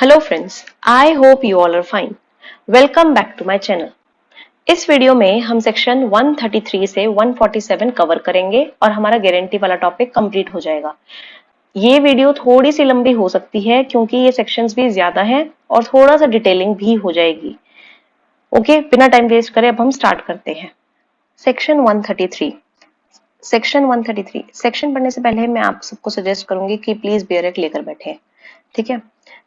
Hello friends, I hope you all are fine. Welcome back to my channel. इस video में हम section 133 से 147 cover करेंगे और हमारा गारंटी वाला टॉपिक कंप्लीट हो जाएगा। ये वीडियो थोड़ी सी लंबी हो सकती है क्योंकि ये सेक्शंस भी ज्यादा हैं और थोड़ा सा डिटेलिंग भी हो जाएगी। ओके, बिना टाइम वेस्ट करे अब हम स्टार्ट करते हैं। सेक्शन 133। सेक्शन 133 सेक्शन पढ़ने से पहले मैं आप सबको सजेस्ट करूंगी कि प्लीज बेयरक लेकर बैठे। ठीक है।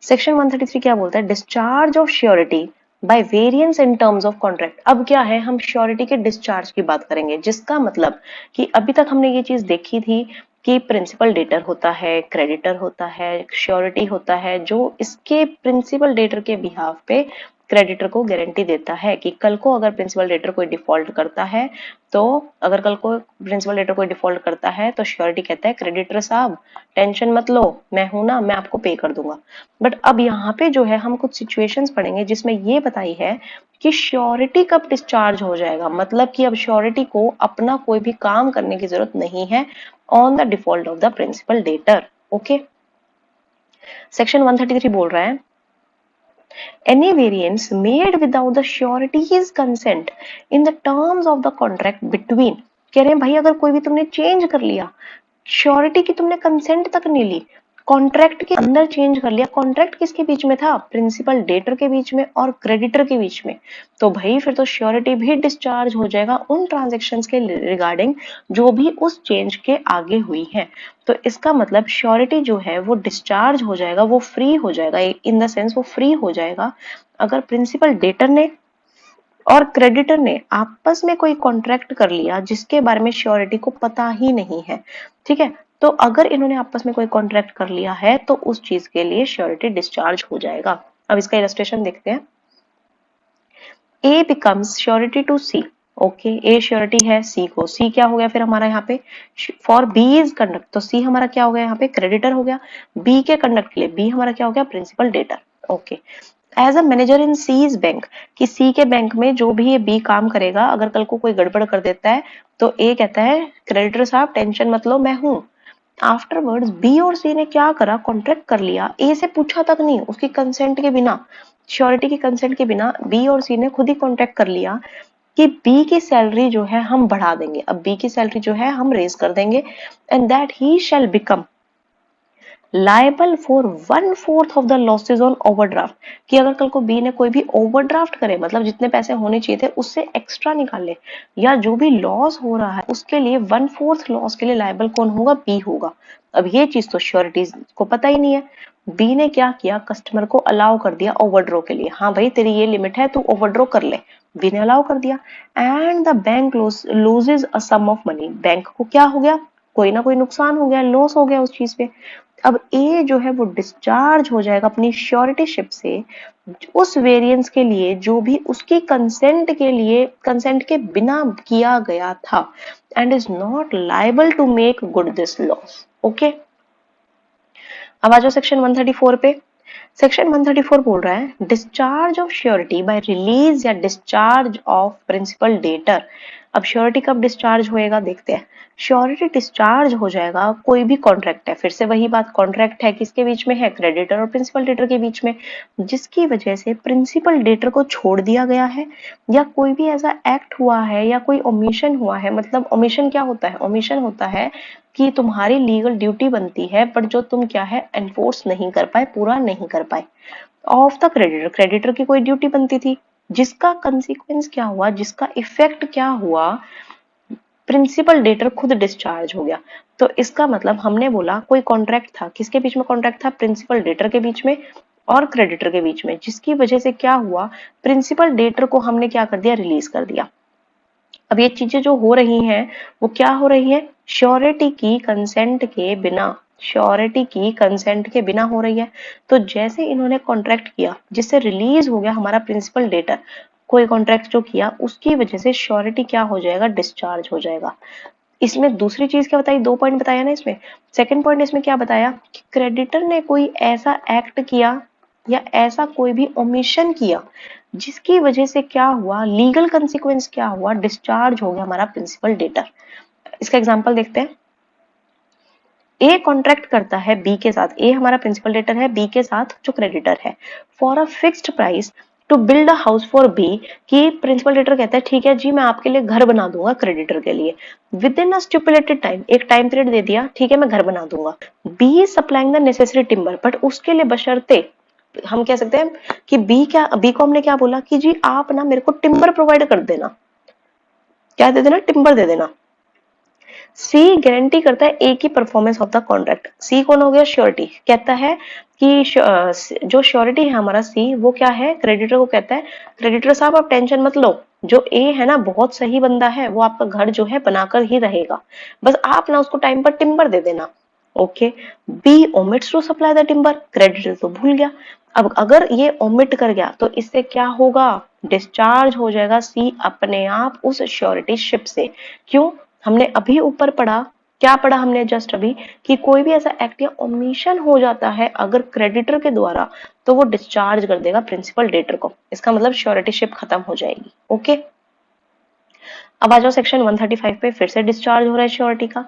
सेक्शन 133 क्या बोलता है? Discharge of surety by variance in terms of contract. अब क्या है, हम श्योरिटी के डिस्चार्ज की बात करेंगे, जिसका मतलब कि अभी तक हमने ये चीज देखी थी कि प्रिंसिपल डेटर होता है, क्रेडिटर होता है, श्योरिटी होता है, जो इसके प्रिंसिपल डेटर के बिहाफ पे क्रेडिटर को गारंटी देता है कि कल को अगर प्रिंसिपल डेटर कोई डिफॉल्ट करता है तो अगर कल को प्रिंसिपल डेटर कोई डिफॉल्ट करता है तो श्योरिटी कहता है क्रेडिटर साहब टेंशन मत लो, मैं हूं ना, मैं आपको पे कर दूंगा। बट अब यहाँ पे जो है हम कुछ सिचुएशंस पढ़ेंगे जिसमें ये बताई है कि श्योरिटी कब डिस्चार्ज हो जाएगा। मतलब कि अब श्योरिटी को अपना कोई भी काम करने की जरूरत नहीं है on the default of the principal debtor. Okay, section 133 बोल रहा है any variance made without the surety's consent in the terms of the contract between। कह रहे हैं भाई अगर कोई भी तुमने चेंज कर लिया, श्योरिटी की तुमने कंसेंट तक नहीं ली, कॉन्ट्रैक्ट के अंदर चेंज कर लिया। कॉन्ट्रैक्ट किसके बीच में था? प्रिंसिपल डेटर के बीच में और क्रेडिटर के बीच में। तो भाई फिर तो श्योरिटी भी डिस्चार्ज हो जाएगा उन ट्रांजेक्शन्स के रिगार्डिंग जो भी उस चेंज के आगे हुई है। तो इसका मतलब श्योरिटी जो है वो डिस्चार्ज हो जाएगा, वो फ्री हो जाएगा, इन द सेंस वो फ्री हो जाएगा अगर प्रिंसिपल डेटर ने और क्रेडिटर ने आपस में कोई कॉन्ट्रैक्ट कर लिया जिसके बारे में श्योरिटी को पता ही नहीं है। ठीक है, तो अगर इन्होंने आपस में कोई कॉन्ट्रैक्ट कर लिया है तो उस चीज के लिए श्योरिटी डिस्चार्ज हो जाएगा। अब इसका इलस्ट्रेशन देखते हैं। A becomes surety to C. Okay, A surety है सी को। सी क्या हो गया फिर हमारा यहाँ पे? फॉर बी इज कंडक्ट, तो सी हमारा क्या हो गया यहाँ पे? क्रेडिटर हो गया। बी के कंडक्ट के लिए बी हमारा क्या हो गया? Principal debtor. Okay, as a manager in C's bank, कि सी के बैंक में जो भी ये बी काम करेगा अगर कल को कोई गड़बड़ कर देता है तो ए कहता है क्रेडिटर साहब टेंशन मत लो, मैं हूं। आफ्टरवर्ड्स बी और सी ने क्या करा? कॉन्ट्रैक्ट कर लिया, ए से पूछा तक नहीं, उसकी कंसेंट के बिना, श्योरिटी की कंसेंट के बिना बी और सी ने खुद ही कॉन्ट्रैक्ट कर लिया कि बी की सैलरी जो है हम बढ़ा देंगे, अब बी की सैलरी जो है हम रेज कर देंगे, and that he shell become liable for 1/4 of the losses on overdraft. कि अगर कल को बी ने कोई भी ओवरड्राफ्ट करे, मतलब जितने पैसे होने चाहिए थे उससे एक्स्ट्रा निकाले, या जो भी लॉस हो रहा है उसके लिए 1/4 लॉस के लिए लाइबल कौन होगा? बी होगा। अब ये चीज तो श्योरिटी को पता ही नहीं है। बी ने क्या किया? कस्टमर को अलाउ कर दिया ओवरड्रो के लिए, हाँ भाई तेरी ये लिमिट है, तू ओवरड्रो कर ले। बी ने अलाउ कर दिया and the bank loses a sum of money. Bank को क्या हो गया? कोई ना कोई नुकसान हो गया, लॉस हो गया उस चीज पे। अब ए जो है वो डिस्चार्ज हो जाएगा अपनी श्योरिटीशिप से उस वेरिएंस के लिए जो भी उसकी कंसेंट के लिए, कंसेंट के बिना किया गया था, and is not liable to make good this loss. Okay, अब आ जाओ सेक्शन 134 पे। सेक्शन 134 बोल रहा है discharge of surety by release या डिस्चार्ज ऑफ प्रिंसिपल डेटर। अब श्योरिटी कब डिस्चार्ज होएगा देखते हैं। श्योरिटी डिस्चार्ज हो जाएगा, कोई भी कॉन्ट्रैक्ट है, फिर से वही बात, कॉन्ट्रैक्ट है किसके बीच में? है क्रेडिटर और प्रिंसिपल डेटर के बीच में, जिसकी वजह से प्रिंसिपल डेटर को छोड़ दिया गया है, या कोई भी ऐसा एक्ट हुआ है या कोई ओमिशन हुआ है। मतलब ओमिशन क्या होता है? ओमिशन होता है कि तुम्हारी लीगल ड्यूटी बनती है बट जो तुम क्या है एनफोर्स नहीं कर पाए, पूरा नहीं कर पाए। ऑफ द क्रेडिटर, क्रेडिटर की कोई ड्यूटी बनती थी जिसका कंसीक्वेंस क्या हुआ, जिसका इफेक्ट क्या हुआ? प्रिंसिपल डेटर खुद डिस्चार्ज हो गया। तो इसका मतलब हमने बोला कोई कॉन्ट्रैक्ट था, किसके बीच में कॉन्ट्रैक्ट था? प्रिंसिपल डेटर के बीच में और क्रेडिटर के बीच में, जिसकी वजह से क्या हुआ? प्रिंसिपल डेटर को हमने क्या कर दिया? रिलीज कर दिया। अब ये चीजें जो हो रही हैं वो क्या हो रही है? श्योरिटी की कंसेंट के बिना, श्योरिटी की कंसेंट के बिना हो रही है। तो जैसे इन्होंने कॉन्ट्रैक्ट किया जिससे रिलीज हो गया हमारा प्रिंसिपल डेटर, कोई कॉन्ट्रैक्ट जो किया उसकी वजह से श्योरिटी क्या हो जाएगा? डिस्चार्ज हो जाएगा। इसमें दूसरी चीज क्या बताई? 2 पॉइंट बताया ना इसमें। सेकंड पॉइंट इसमें क्या बताया कि क्रेडिटर ने कोई ऐसा एक्ट किया या ऐसा कोई भी ओमिशन किया जिसकी वजह से क्या हुआ? लीगल कंसिक्वेंस क्या हुआ? डिस्चार्ज हो गया हमारा प्रिंसिपल डेटर। इसका एग्जांपल देखते हैं। ए कॉन्ट्रैक्ट करता है बी के साथ, ए हमारा प्रिंसिपल डेटर है, बी के साथ जो क्रेडिटर है, for a fixed price to build a house for B, कि प्रिंसिपल डेटर कहता है ठीक है जी मैं आपके लिए घर बना दूंगा क्रेडिटर के लिए, within a stipulated time, एक टाइम पीरियड दे दिया, ठीक है मैं घर बना दूंगा। B supplying the necessary timber, but उसके लिए बशर्ते, हम कह सकते हैं कि बी को हमने क्या बोला कि जी आप ना मेरे को टिम्बर प्रोवाइड कर देना, क्या दे देना, टिम्बर दे देना। सी गारंटी करता है ए की परफॉर्मेंस ऑफ द कॉन्ट्रैक्ट, सी कौन हो गया, श्योरिटी, कहता है कि जो श्योरिटी है हमारा सी, वो क्या है, क्रेडिटर को कहता है क्रेडिटर साहब आप टेंशन मत लो, जो ए है ना बहुत सही बंदा है, वो आपका घर जो है बनाकर ही रहेगा, बस आप ना उसको टाइम पर टिम्बर दे देना। Okay, B omits to supply the timber, creditor तो भूल गया, अब अगर ये ओमिट कर गया तो इससे क्या होगा, डिस्चार्ज हो जाएगा सी अपने आप उस श्योरिटी शिप से। क्यों, हमने अभी ऊपर पढ़ा, क्या पढ़ा हमने जस्ट अभी, कि कोई भी ऐसा एक्ट या ओमिशन हो जाता है अगर क्रेडिटर के द्वारा, तो वो डिस्चार्ज कर देगा प्रिंसिपल डेटर को, इसका मतलब श्योरिटी शिप खत्म हो जाएगी। ओके, अब आ जाओ सेक्शन 135 पे, फिर से डिस्चार्ज हो रहा है श्योरिटी का,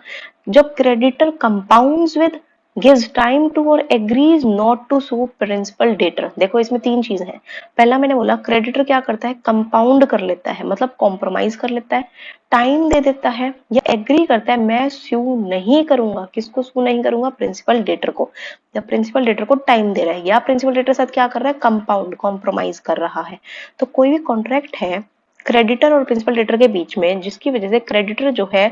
जब creditor compounds with, gives time to or agrees not to sue principal debtor. देखो इसमें तीन चीजें हैं, पहला मैंने बोला क्रेडिटर क्या करता है, कंपाउंड कर लेता है, मतलब कॉम्प्रोमाइज कर लेता है, टाइम दे देता है या एग्री करता है मैं सू नहीं करूंगा, किसको सू नहीं करूंगा, प्रिंसिपल डेटर को, या प्रिंसिपल डेटर को टाइम दे रहा है, या प्रिंसिपल डेटर साथ क्या कर रहा है, कंपाउंड कॉम्प्रोमाइज कर रहा है। तो कोई भी कॉन्ट्रैक्ट है क्रेडिटर और प्रिंसिपल डेटर के बीच में, जिसकी वजह से क्रेडिटर जो है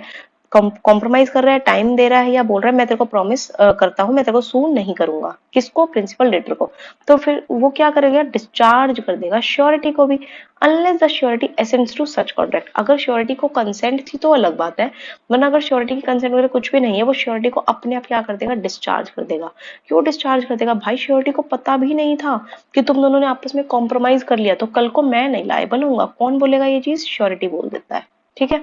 कॉम्प्रोमाइज कर रहा है, टाइम दे रहा है, या बोल रहा है मैं तेरे को प्रॉमिस करता हूं मैं तेरे को सू नहीं करूंगा, किसको, प्रिंसिपल डेटर को, तो फिर वो क्या करेगा, डिस्चार्ज कर देगा श्योरिटी को भी, unless the surety assents to such contract. अगर श्योरिटी को कंसेंट थी तो अलग बात है, वरना अगर श्योरिटी की कंसेंट वगैरह कुछ भी नहीं है, वो श्योरिटी को अपने आप क्या कर देगा, डिस्चार्ज कर देगा। क्यों डिस्चार्ज कर देगा भाई, श्योरिटी को पता भी नहीं था कि तुम दोनों ने आपस में कॉम्प्रोमाइज कर लिया, तो कल को मैं नहीं लायबल हूंगा, कौन बोलेगा ये चीज, श्योरिटी बोल देता है। ठीक है,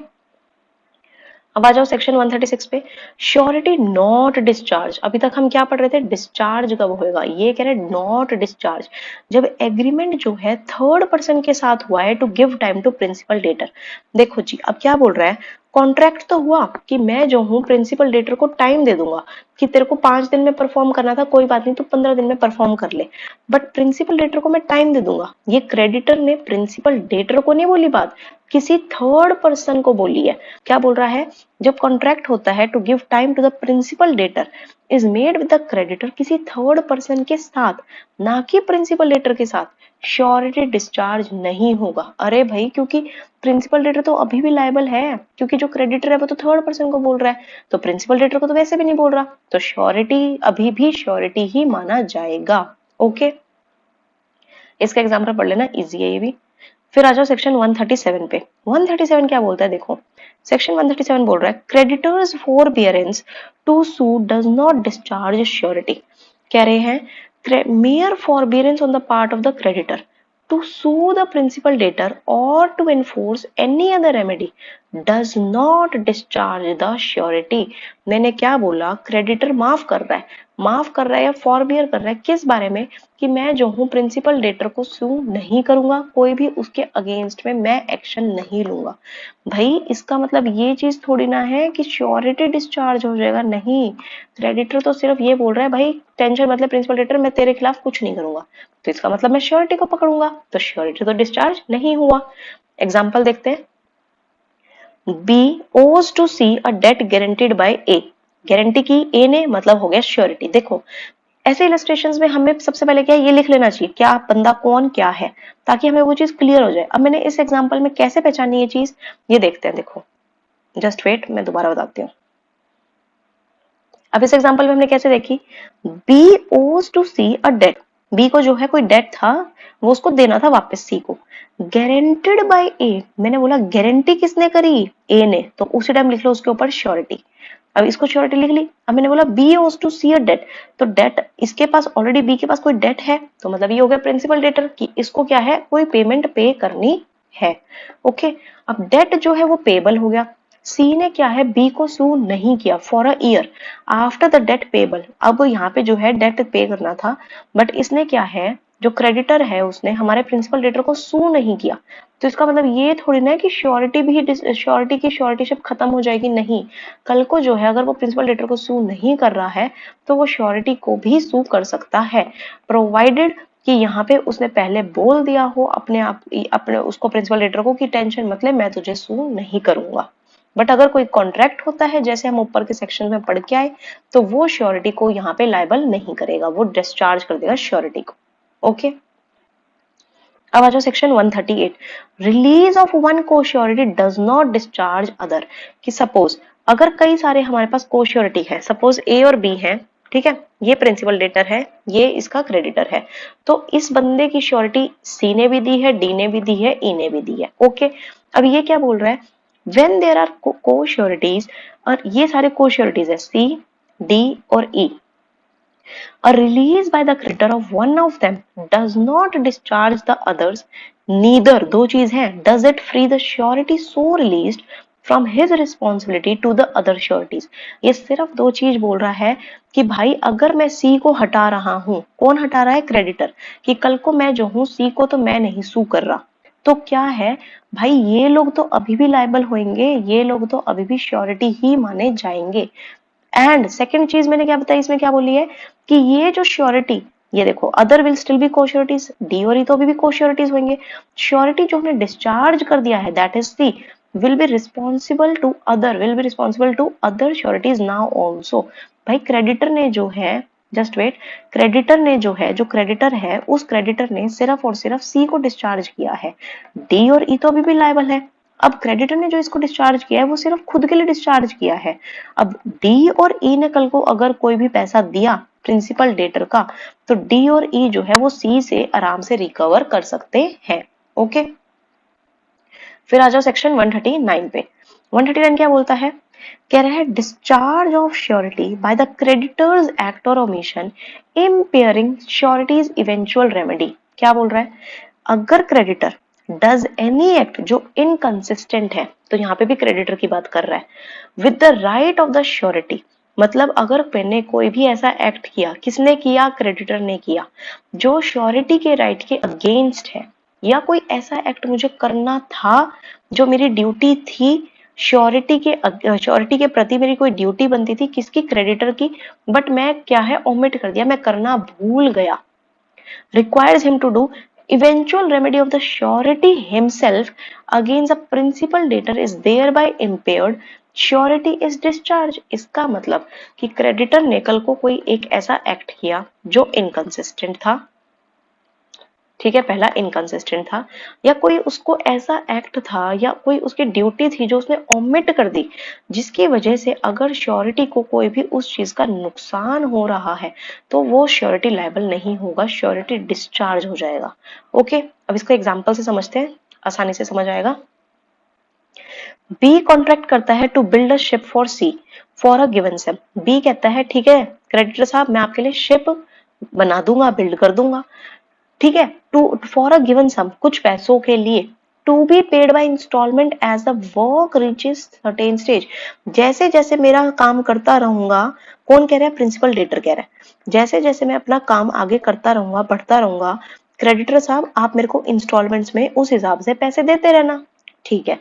अब आ जाओ सेक्शन 136 पे, श्योरिटी नॉट डिस्चार्ज। अभी तक हम क्या पढ़ रहे थे, डिस्चार्ज कब होएगा, ये कह रहे नॉट डिस्चार्ज जब एग्रीमेंट जो है थर्ड पर्सन के साथ हुआ है to give time to principal debtor. देखो जी अब क्या बोल रहा है, कॉन्ट्रैक्ट तो हुआ कि मैं जो हूँ प्रिंसिपल डेटर को टाइम दे दूंगा कि तेरे को 5 दिन में परफॉर्म करना था, कोई बात नहीं तू 15 दिन में परफॉर्म कर ले, बट प्रिंसिपल डेटर को मैं टाइम दे दूंगा। ये क्रेडिटर ने प्रिंसिपल डेटर को नहीं बोली बात, किसी थर्ड पर्सन को बोली है। क्या बोल रहा है, जब कॉन्ट्रैक्ट होता है to give time to the principal debtor is made with the creditor, किसी थर्ड पर्सन के साथ, ना कि प्रिंसिपल डेटर के साथ, श्योरिटी डिस्चार्ज नहीं होगा। अरे भाई क्योंकि प्रिंसिपल डेटर तो अभी भी लायबल है, क्योंकि जो क्रेडिटर है वो तो थर्ड पर्सन को बोल रहा है, तो प्रिंसिपल डेटर को तो वैसे भी नहीं बोल रहा, तो श्योरिटी अभी भी श्योरिटी ही माना जाएगा। ओके, इसका एग्जाम्पल पढ़ लेना, इजी है ये भी। फिर आ जाओ सेक्शन 137 पे, 137 क्या बोलता है, देखो सेक्शन 137 बोल रहा है creditors forbearance to sue does not discharge surety. कह रहे हैं mere forbearance on the part of the creditor to sue the principal debtor or to enforce any other remedy does not discharge the surety। मैंने क्या बोला, creditor माफ कर रहा है, माफ कर रहा है या फॉरबियर कर रहा है किस बारे में, कि मैं जो हूँ प्रिंसिपल डेटर को सू नहीं करूंगा, कोई भी उसके अगेंस्ट में मैं एक्शन नहीं लूंगा। भाई इसका मतलब ये चीज थोड़ी ना है कि श्योरिटी डिस्चार्ज हो जाएगा, नहीं, क्रेडिटर तो सिर्फ ये बोल रहा है भाई टेंशन मतलब प्रिंसिपल डेटर मैं तेरे खिलाफ कुछ नहीं करूंगा, तो इसका मतलब मैं श्योरिटी को पकड़ूंगा, तो श्योरिटी तो डिस्चार्ज नहीं हुआ। एग्जाम्पल देखते हैं, B owes to C a debt guaranteed by A, guarantee की ए ने, मतलब हो गया श्योरिटी। देखो ऐसे इलस्ट्रेशंस में हमें सबसे पहले क्या ये लिख लेना चाहिए, क्या बंदा कौन क्या है, ताकि हमें वो चीज क्लियर हो जाए। अब मैंने इस एग्जांपल में कैसे पहचानी ये चीज, ये देखते हैं। देखो जस्ट वेट, मैं दोबारा बताती हूँ। अब इस एग्जांपल में हमने कैसे देखी, B owes to C a debt, B को जो है कोई डेट था वो उसको देना था वापस सी को, गारंटेड बाय ए, मैंने बोला गारंटी किसने करी, ए ने, तो उसी टाइम लिख लो उसके ऊपर श्योरिटी। अब इसको श्योरिटी लिख ली। अब मैंने बोला B owes to C a date, तो डेट इसके पास ऑलरेडी, बी के पास कोई डेट है, तो मतलब ये हो गया प्रिंसिपल डेटर कि इसको क्या है, कोई पेमेंट पे करनी है। ओके, अब डेट जो है वो पेबल हो गया, सी ने क्या है, बी को सू नहीं किया for a year after the debt payable. अब यहाँ पे जो है डेट पे करना था, बट इसने क्या है, जो क्रेडिटर है उसने हमारे प्रिंसिपल डेटर को सू नहीं किया, तो इसका मतलब ये थोड़ी ना है कि श्योरिटी भी श्योरिटी की श्योरिटीशिप खत्म हो जाएगी, नहीं। कल को जो है अगर वो प्रिंसिपल डेटर को सू नहीं कर रहा है तो वो श्योरिटी को भी सू कर सकता है, प्रोवाइडेड कि यहाँ पे उसने पहले बोल दिया हो अपने उसको प्रिंसिपल डेटर को कि टेंशन मत ले, मैं तुझे सू नहीं करूंगा। बट अगर कोई कॉन्ट्रैक्ट होता है जैसे हम ऊपर के सेक्शन में पढ़ के आए, तो वो श्योरिटी को यहाँ पे लायबल नहीं करेगा, वो डिस्चार्ज कर देगा श्योरिटी को। ओके, अब आ जाओ सेक्शन 138, रिलीज ऑफ वन को surety does not discharge other. कि सपोज अगर कई सारे हमारे पास को श्योरिटी है, सपोज ए और बी है, ठीक है, ये प्रिंसिपल डेटर है, ये इसका क्रेडिटर है, तो इस बंदे की श्योरिटी सी ने भी दी है, डी ने भी दी है, ई ने भी दी है। ओके, अब ये क्या बोल रहा है, व्हेन देयर आर को श्योरिटीज, और ये सारे को श्योरिटीज है सी, डी और ई, a release by the creditor of one of them does not discharge the others, neither, दो चीज है, does it free the surety so released from his responsibility to the other sureties। ये सिर्फ दो चीज बोल रहा है कि भाई अगर मैं सी को हटा रहा हूं, कौन हटा रहा है, क्रेडिटर, कि कल को मैं जो हूं सी को तो मैं नहीं सू कर रहा, तो क्या है भाई, ये लोग तो अभी भी लायबल होंगे, ये लोग तो अभी भी श्योरिटी ही माने जाएंगे। एंड सेकंड चीज मैंने क्या बताई, इसमें क्या बोली है कि ये जो श्योरिटी, ये देखो other will still be co-sureties, D और ई तो अभी भी को-श्योरिटीज होंगे, श्योरिटी जो हमने डिस्चार्ज कर दिया है that is C will be responsible to other sureties now also। भाई क्रेडिटर ने जो है, जस्ट वेट, क्रेडिटर ने जो है, जो क्रेडिटर है उस क्रेडिटर ने सिर्फ और सिर्फ सी को डिस्चार्ज किया है, डी और ई तो अभी भी लायबल है। अब क्रेडिटर ने जो इसको डिस्चार्ज किया है वो सिर्फ खुद के लिए डिस्चार्ज किया है। अब डी और ई ने कल को अगर कोई भी पैसा दिया प्रिंसिपल डेटर का, तो डी और ई जो है वो सी से आराम से रिकवर कर सकते हैं। ओके, फिर आ जाओ सेक्शन 139 पे। 139 क्या बोलता है, कह रहा है discharge of surety by the creditors act और omission impairing sureties eventual remedy. क्या बोल रहा है, अगर क्रेडिटर डज एनी एक्ट जो इनकंसिस्टेंट है, तो यहाँ पे भी क्रेडिटर की बात कर रहा है, with the right of the surety, मतलब अगर मैंने कोई भी ऐसा एक्ट किया, किसने किया, क्रेडिटर ने किया, जो श्योरिटी के राइट के अगेंस्ट है, या कोई ऐसा एक्ट मुझे करना था जो मेरी ड्यूटी थी, श्योरिटी के प्रति मेरी कोई ड्यूटी बनती थी, किसकी, क्रेडिटर की, बट मैं क्या है ओमिट कर दिया, मैं करना भूल गया, requires him to do eventual remedy of the surety himself against a principal debtor is thereby impaired, surety is discharge. इसका मतलब कि क्रेडिटर ने कल को कोई एक ऐसा एक्ट किया जो इनकंसिस्टेंट था, ठीक है, पहला इनकंसिस्टेंट था, या कोई उसको ऐसा एक्ट था या कोई उसकी ड्यूटी थी जो उसने ओमिट कर दी, जिसकी वजह से अगर श्योरिटी को कोई भी उस चीज का नुकसान हो रहा है तो वो श्योरिटी लायबल नहीं होगा, श्योरिटी डिस्चार्ज हो जाएगा। ओके, अब इसको एग्जांपल से समझते हैं, आसानी से समझ आएगा। बी कॉन्ट्रैक्ट करता है to build a ship for C for a given sum. B कहता है ठीक है क्रेडिटर साहब, मैं आपके लिए शिप बना दूंगा, बिल्ड कर दूंगा, ठीक है, to for a given sum, कुछ पैसों के लिए, to be paid by instalment as the work reaches certain stage. जैसे जैसे मेरा काम करता रहूंगा, कौन कह रहा है, प्रिंसिपल डेटर कह रहा है, जैसे जैसे मैं अपना काम आगे करता रहूंगा, बढ़ता रहूंगा, क्रेडिटर साहब आप मेरे को इंस्टॉलमेंट्स में उस हिसाब से पैसे देते रहना, ठीक है।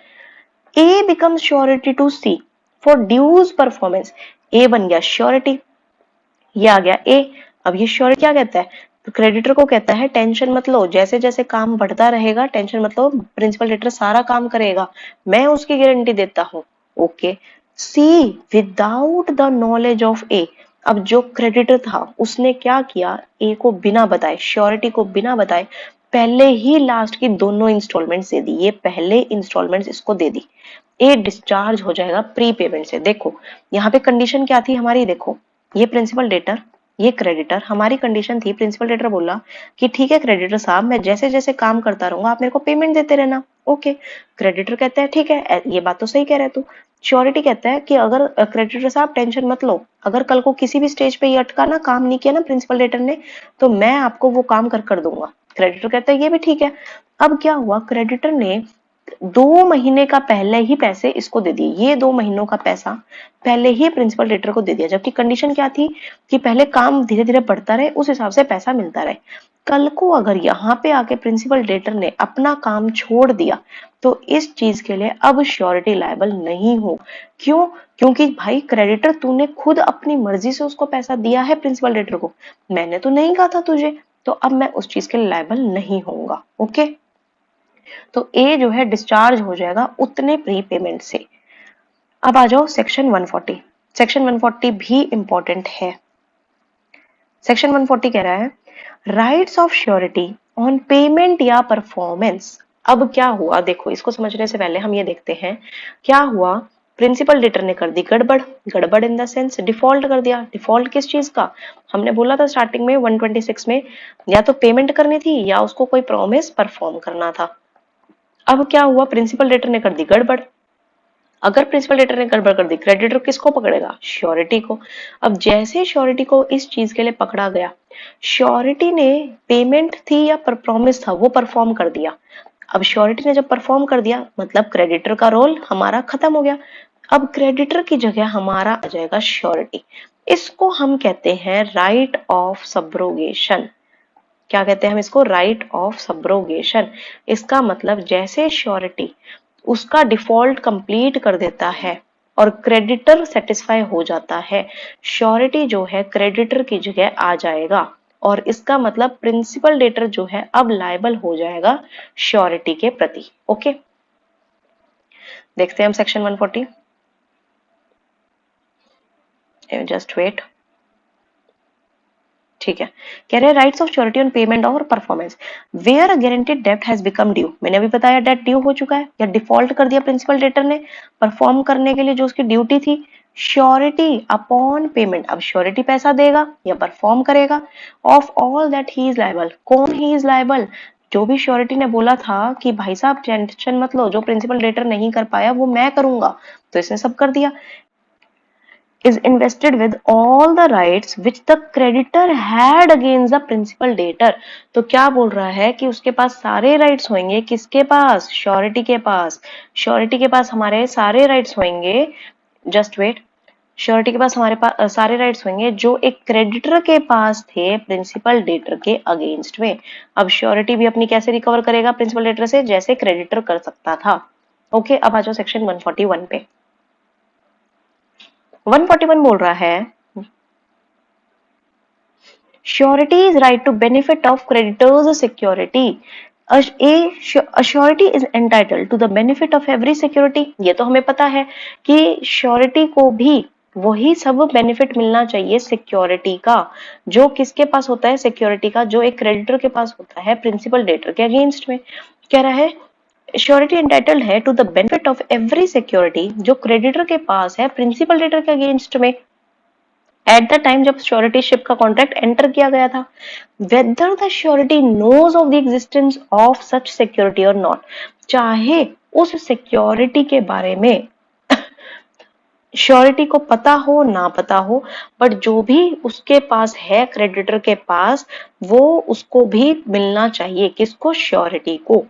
A becomes surety to C for dues performance, A बन गया श्योरिटी, ये आ गया ए। अब ये श्योरिटी क्या कहता है, तो क्रेडिटर को कहता है टेंशन मत लो, जैसे जैसे काम बढ़ता रहेगा टेंशन मत लो, प्रिंसिपल डेटर सारा काम करेगा, मैं उसकी गारंटी देता हूं। Okay, C without the knowledge of A, अब जो क्रेडिटर था उसने क्या किया, ए को बिना बताए, श्योरिटी को बिना बताए पहले ही लास्ट की दोनों इंस्टॉलमेंट्स दे दी, ये पहले इंस्टॉलमेंट्स इसको दे दी, ए डिस्चार्ज हो जाएगा प्री पेमेंट से। देखो यहाँ पे कंडीशन क्या थी हमारी, देखो ये प्रिंसिपल डेटर, ये क्रेडिटर, हमारी कंडीशन थी, प्रिंसिपल डेटर बोला कि ठीक है क्रेडिटर साहब मैं जैसे जैसे काम करता रहूंगा आप मेरे को पेमेंट देते रहना। ओके, क्रेडिटर कहता है ठीक है, ये बात तो सही कह रहे तू। श्योरिटी कहता है कि अगर क्रेडिटर साहब टेंशन मत लो, अगर कल को किसी भी स्टेज पे ये अटका ना, काम नहीं किया ना प्रिंसिपल डेटर ने, तो मैं आपको वो काम कर दूंगा। क्रेडिटर कहता है ये भी ठीक है। अब क्या हुआ, क्रेडिटर ने 2 महीने का पहले ही पैसे इसको दे दिए, ये 2 महीनों का पैसा पहले ही प्रिंसिपल डेटर को दे दिया, जबकि कंडीशन क्या थी कि पहले काम धीरे धीरे बढ़ता रहे, उस हिसाब से पैसा मिलता रहे। कल को अगर यहाँ पे आके प्रिंसिपल डेटर ने अपना काम छोड़ दिया तो इस चीज के लिए अब श्योरिटी लायबल नहीं हो। क्यों? क्योंकि भाई क्रेडिटर तूने खुद अपनी मर्जी से उसको पैसा दिया है प्रिंसिपल डेटर को, मैंने तो नहीं कहा था तुझे, तो अब मैं उस चीज के लिए लायबल नहीं होऊंगा। ओके, तो ए जो है डिस्चार्ज हो जाएगा उतने प्री पेमेंट से। अब आ जाओ सेक्शन 140। सेक्शन 140 भी इंपॉर्टेंट है। सेक्शन 140 कह रहा है rights of surety on payment या परफॉर्मेंस। अब क्या हुआ देखो, इसको समझने से पहले हम ये देखते हैं क्या हुआ। प्रिंसिपल डेटर ने कर दी गड़बड़, गड़बड़ इन द सेंस डिफॉल्ट कर दिया। डिफॉल्ट किस चीज का? हमने बोला था स्टार्टिंग में 126 में, या तो पेमेंट करनी थी या उसको कोई प्रॉमिस परफॉर्म करना था। अब क्या हुआ, प्रिंसिपल डेटर ने कर दी गड़बड़। अगर प्रिंसिपल डेटर ने गड़बड़ कर दी, क्रेडिटर किसको पकड़ेगा? श्योरिटी को। अब जैसे श्योरिटी को इस चीज के लिए पकड़ा गया, श्योरिटी ने पेमेंट थी या प्रॉमिस था वो परफॉर्म कर दिया। अब श्योरिटी ने जब परफॉर्म कर दिया मतलब क्रेडिटर का रोल हमारा खत्म हो गया। अब क्रेडिटर की जगह हमारा आ जाएगा श्योरिटी। इसको हम कहते हैं राइट ऑफ सब्रोगेशन। क्या कहते हैं हम इसको? Right of subrogation. इसका मतलब जैसे श्योरिटी उसका डिफॉल्ट कंप्लीट कर देता है और क्रेडिटर सेटिस्फाई हो जाता है, श्योरिटी जो है क्रेडिटर की जगह आ जाएगा और इसका मतलब प्रिंसिपल डेटर जो है अब लायबल हो जाएगा श्योरिटी के प्रति। ओके, देखते हैं हम सेक्शन 140। Just wait. ठीक है, कह रहे हैं rights of surety on payment और परफॉर्मेंस वेयर अ गारंटीड डेब्ट हैज बिकम ड्यू। मैंने अभी बताया डेट ड्यू हो चुका है या डिफॉल्ट कर दिया प्रिंसिपल डेटर ने परफॉर्म करने के लिए जो उसकी ड्यूटी थी। श्योरिटी अपॉन पेमेंट, अब श्योरिटी पैसा देगा या परफॉर्म करेगा। Of all that he is liable, कौन ही इज लायबल? जो भी श्योरिटी ने बोला था कि भाई साहब टेंशन मत लो, जो प्रिंसिपल डेटर नहीं कर पाया वो मैं करूंगा, तो इसने सब कर दिया। is invested with all the rights which the creditor had against the principal debtor। तो क्या बोल रहा है कि उसके पास सारे राइट्स होंगे, किसके पास? श्योरिटी के पास। श्योरिटी के पास हमारे सारे राइट्स होंगे, जस्ट वेट, श्योरिटी के पास हमारे पास सारे राइट्स होंगे जो एक क्रेडिटर के पास थे प्रिंसिपल डेटर के अगेंस्ट में। अब श्योरिटी भी अपनी कैसे रिकवर करेगा प्रिंसिपल डेटर से? जैसे क्रेडिटर कर सकता था। ओके, अब आ जाओ सेक्शन 141 पे। 141 बोल रहा है surety is right to benefit of creditor's security. A surety is entitled to the benefit of every security। ये तो हमें पता है कि श्योरिटी को भी वही सब बेनिफिट मिलना चाहिए सिक्योरिटी का जो किसके पास होता है? सिक्योरिटी का जो एक क्रेडिटर के पास होता है प्रिंसिपल डेटर के अगेंस्ट में। कह रहा है श्योरिटी एंटाइटल्ड है to the benefit of every security जो क्रेडिटर के पास है प्रिंसिपल डेटर के अगेंस्ट में एट द टाइम जब श्योरिटीशिप का कॉन्ट्रैक्ट एंटर किया गया था। Whether the surety knows of the existence of such security और नॉट, चाहे उस सिक्योरिटी के बारे में श्योरिटी को पता हो ना पता हो, बट जो भी उसके पास है क्रेडिटर के पास वो उसको भी मिलना चाहिए, किसको? श्योरिटी को।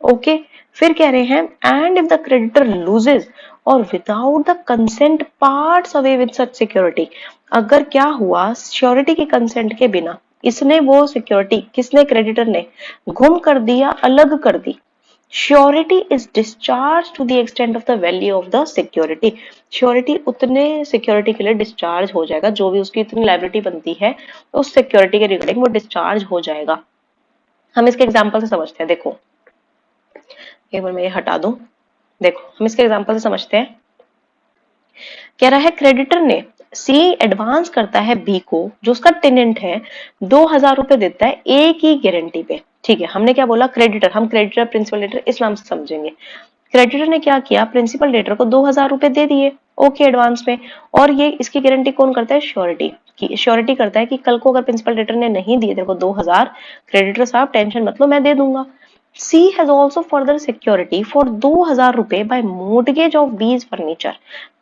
ओके, फिर कह रहे हैं and if the creditor loses or without the consent parts away with such security, अगर क्या हुआ श्योरिटी के कंसेंट के बिना इसने वो सिक्योरिटी, किसने? क्रेडिटर ने गुम कर दिया, अलग कर दी, surety is discharge to the extent of the value of the security. Surety उतने सिक्योरिटी के लिए डिस्चार्ज हो जाएगा, जो भी उसकी इतनी लायबिलिटी बनती है उस सिक्योरिटी के रिगार्डिंग वो डिस्चार्ज हो जाएगा। हम इसके एग्जाम्पल से समझते हैं। देखो एक बार मैं ये हटा दूं, देखो हम इसके एग्जांपल से समझते हैं। कह रहा है क्रेडिटर ने सी एडवांस करता है बी को जो उसका टेनेंट है, 2000 रुपए देता है ए की गारंटी पे। ठीक है, हमने क्या बोला? क्रेडिटर, हम क्रेडिटर प्रिंसिपल डेटर इस नाम से समझेंगे। क्रेडिटर ने क्या किया? प्रिंसिपल डेटर को 2000 रुपए दे दिए ओके एडवांस में, और ये इसकी गारंटी कौन करता है? श्योरिटी की। श्योरिटी करता है कि कल को अगर प्रिंसिपल डेटर ने नहीं दिए तेरे को 2000, क्रेडिटर साहब टेंशन मत लो मैं दे दूंगा। C has also further security for 2000 रुपए by mortgage of B's furniture।